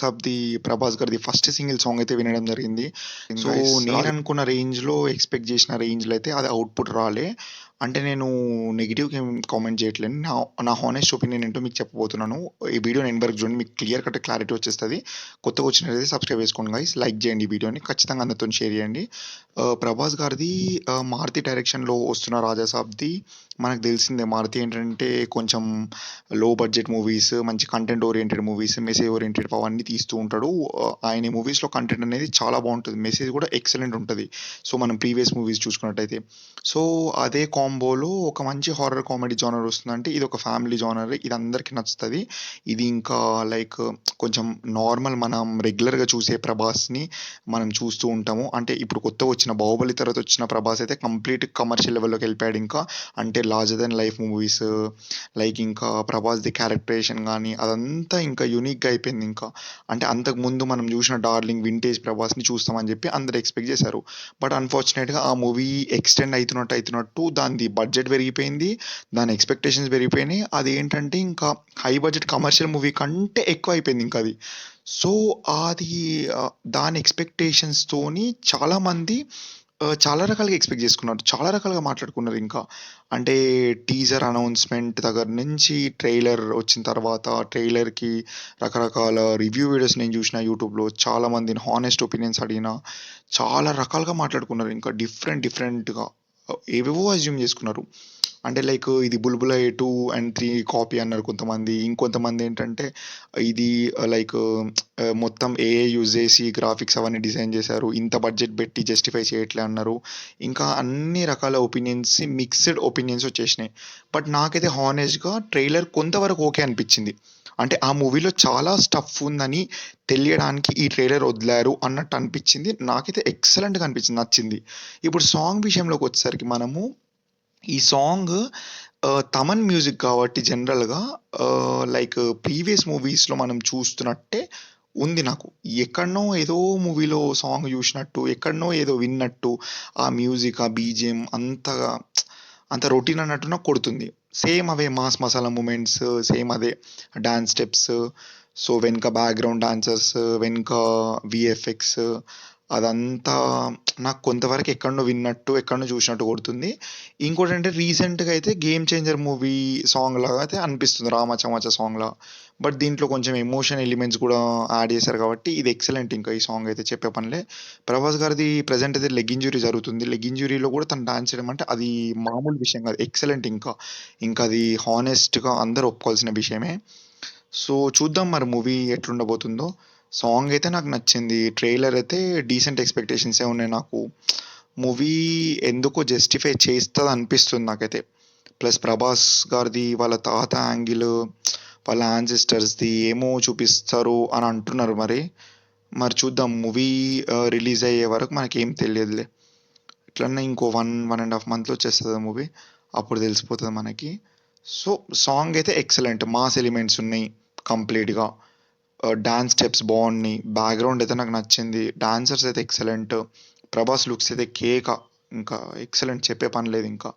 Of the 'Prabhas' గారిది first single song అయితే వినడం జరిగింది. సో, నేననుకున్న రేంజ్‌లో ఎక్స్‌పెక్ట్ చేసిన రేంజ్‌లో అయితే అది అవుట్‌పుట్ రాలే. అంటే నేను నెగెటివ్‌గా ఏం కామెంట్ చేయట్లేను. నా హానెస్ట్ ఒపీనియన్ ఏంటో మీకు చెప్పబోతున్నాను. ఈ వీడియోని ఎండ్ వరకు చూడండి. మీకు క్లియర్ కట్ క్లారిటీ వచ్చేస్తది. కొత్తగా వచ్చినట్లయితే సబ్స్క్రైబ్ చేసుకోండి గైస్. లైక్ చేయండి ఈ వీడియోని. ఖచ్చితంగా అందరితోని షేర్ చేయండి. 'ప్రభాస్' గారిది 'మారుతి' డైరెక్షన్‌లో వస్తున్న 'రాజాసాబ్‌ది' మనకు తెలిసిందే. 'మారుతి' ఏంటంటే కొంచెం లో బడ్జెట్ మూవీస్, మంచి content oriented movies, message oriented అవన్నీ తీస్తూ ఉంటాడు. ఆయన మూవీస్‌లో కంటెంట్ అనేది చాలా బావుంటది. మెసేజ్ కూడా ఎక్సలెంట్ ఉంటది. సో, మనం ప్రీవియస్ మూవీస్ చూసుకున్నట్టయితే. సో, అదే కాంబోలో ఒక మంచి హారర్ కామెడీ జోనర్ వస్తుందంటే ఇది ఒక ఫ్యామిలీ జోనర్. ఇది అందరికి నచ్చుతది. ఇది ఇంకా లైక్ కొంచెం నార్మల్ మనం రెగ్యులర్‌గా చూసే 'ప్రభాస్‌ని' మనం చూస్తూ ఉంటాము. అంటే ఇప్పుడు కొత్తగా వచ్చిన 'బాహుబలి' తర్వాత వచ్చిన 'ప్రభాస్' అయితే కంప్లీట్ కమర్షియల్ లెవెల్‌లోకి వెళ్ళిపోయాడు ఇంకా. అంటే larger than life movies like ఇంకా 'ప్రభాస్‌ది' క్యారెక్టరైజేషన్ గాని అదంతా ఇంకా యూనిక్‌గా అయిపోయిందింకా. అంటే అంతకుముందు మనం జూషిన 'డార్లింగ్' వింటేజ్ 'ప్రభాస్‌ని' చూస్తామని జెప్పి అందరూ ఎక్స్‌పెక్ట్ జేశారు. బట్ అన్‌ఫార్చునేట్‌గా ఆ మూవీ ఎక్స్‌టెండ్ అయితున్నట్టు దానిది బడ్జెట్ పెరిగిపోయింది. దాని ఎక్స్‌పెక్టేషన్స్ పెరిగిపోయినాయి. అదేంటంటే ఇంకా హై బడ్జెట్ కమర్షియల్ మూవీ కంటే ఎక్కువయిపోయిందింకది. సో, అది దాని ఎక్స్‌పెక్టేషన్స్‌తోని చాలామంది చాలా రకాలుగా ఎక్స్‌పెక్ట్ జేసుకున్నారు. చాలా రకాలుగా మాట్లాడుకున్నారింకా. అంటే టీజర్ అనౌన్స్‌మెంట్ దగ్గర నుంచి ట్రైలర్ వచ్చిన తర్వాత ట్రైలర్‌కి రకరకాల రివ్యూ వీడియోస్ నేను జూషిన యూట్యూబ్‌లో. చాలా మందిని హానెస్ట్ ఒపీనియన్స్ అడిగిన. చాలా రకాలుగా మాట్లాడుకున్నారు. ఇంకా డిఫరెంట్‌గా ఏవేవో అస్యూమ్ జేసుకున్నారు. అంటే లైక్ ఇది 'బుల్‌బుల్' 2 అండ్ 3 కాపీ అన్నారు కొంతమంది. ఇంకొంతమందేంటంటే ఇది లైక్ మొత్తం ఏఐ యూజ్ జేసి గ్రాఫిక్స్ అవన్నీ డిజైన్ జేశారు. ఇంత బడ్జెట్ పెట్టి జస్టిఫై చేయట్లే అన్నారు. ఇంకా అన్ని రకాల ఒపీనియన్స్ మిక్స్డ్ ఒపీనియన్స్ వచ్చేసినాయి. బట్ నాకైతే హానెస్ట్‌గా ట్రైలర్ కొంతవరకు ఓకే అనిపిచ్చింది. అంటే ఆ మూవీలో చాలా స్టఫ్ ఉందని తెలియడానికి ఈ ట్రైలర్ వదిలారు అన్నట్టు అనిపిచ్చింది. నాకైతే ఎక్సలెంట్‌గా అనిపిచ్చింది. నచ్చింది. ఇప్పుడు సాంగ్ విషయంలోకొచ్చేసరికి మనము ఈ సాంగ్ తమన్ మ్యూజిక్ కాబట్టి జనరల్‌గా లైక్ ప్రీవియస్ మూవీస్‌లో మనం చూస్తున్నట్టే ఉంది నాకు. ఎక్కడనో ఏదో మూవీలో సాంగ్ జూషినట్టు, ఎక్కడనో ఏదో విన్నట్టు, ఆ మ్యూజిక్, ఆ బీజీఎం అంతగా అంత రొటీన్ అన్నట్టు నాకు కొడుతుంది. సేమ్ అవే మాస్ మసాలా మూమెంట్స్, సేమ్ అదే డాన్స్ స్టెప్స్, సో, వెనక బ్యాక్‌గ్రౌండ్ డాన్సర్స్, వెనక వీఎఫ్ఎక్స్ అదంతా నాకు కొంతవరకు ఎక్కడనో విన్నట్టు, ఎక్కడనో చూసినట్టు కొడుతుంది. ఇంకోటంటే రీసెంట్‌గా అయితే 'గేమ్ చేంజర్' మూవీ సాంగ్ లాగా అయితే అనిపిస్తుంది 'రామచ మచ' సాంగ్‌లా. బట్ దీంట్లో కొంచెం ఎమోషన్ ఎలిమెంట్స్ కూడా యాడ్ చేశారు కాబట్టి ఇది ఎక్సలెంట్ ఇంకా ఈ సాంగ్ అయితే చెప్పే పనిలే. ప్రభాస్ గారిది ప్రెజెంట్ అయితే లెగ్ ఇంజ్యూరీ జరుగుతుంది. లెగ్ ఇంజ్యూరీలో కూడా తను డాన్స్ చేయడం అంటే అది మామూలు విషయం కాదు. ఎక్సలెంట్ ఇంకా. ఇంకా అది హానెస్ట్‌గా అందరూ ఒప్పుకోవాల్సిన విషయమే. సో, చూద్దాం మరి మూవీ ఎట్లుండబోతుందో. సాంగ్ అయితే నాకు నచ్చింది. ట్రైలర్ అయితే డీసెంట్ ఎక్స్‌పెక్టేషన్సే ఉన్నాయి నాకు. మూవీ ఎందుకో జస్టిఫై చేస్తదనిపిస్తుంది నాకైతే. ప్లస్ 'ప్రభాస్' గారిది వాళ్ళ తాత యాంగిల్, వాళ్ళ యాన్సెస్టర్స్‌ది ఏమో చూపిస్తారు అని అంటున్నారు మరి. మరి చూద్దాం మూవీ రిలీజ్ అయ్యే వరకు మనకేం తెలియదులే. ఎట్లన్నా ఇంకో 1 మంత్‌లో వచ్చేస్తది మూవీ. అప్పుడు తెలిసిపోతది మనకి. సో, సాంగ్ అయితే ఎక్సలెంట్. మాస్ ఎలిమెంట్స్ ఉన్నాయి కంప్లీట్‌గా. డాన్స్ స్టెప్స్ బావున్నాయి. బ్యాక్‌గ్రౌండ్ అయితే నాకు నచ్చింది. డాన్సర్స్ అయితే ఎక్సలెంట్. 'ప్రభాస్' లుక్స్ అయితే కేక. ఇంకా ఎక్సలెంట్ చెప్పే పని లేదింకా.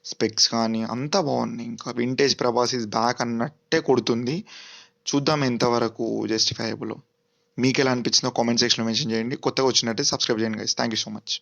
స్పెక్స్ కానీ అంతా బావున్నాయి. ఇంకా వింటేజ్ 'ప్రభాస్ ఈస్ బ్యాక్' అన్నట్టే కొడుతుంది. చూద్దాం ఎంతవరకు జస్టిఫైయబులో. మీకెలా అనిపించిందో కామెంట్ సెక్షన్‌లో మెన్షన్ చేయండి. కొత్తగా వచ్చినట్టయితే సబ్స్క్రైబ్ చేయండి guys. Thank you so much.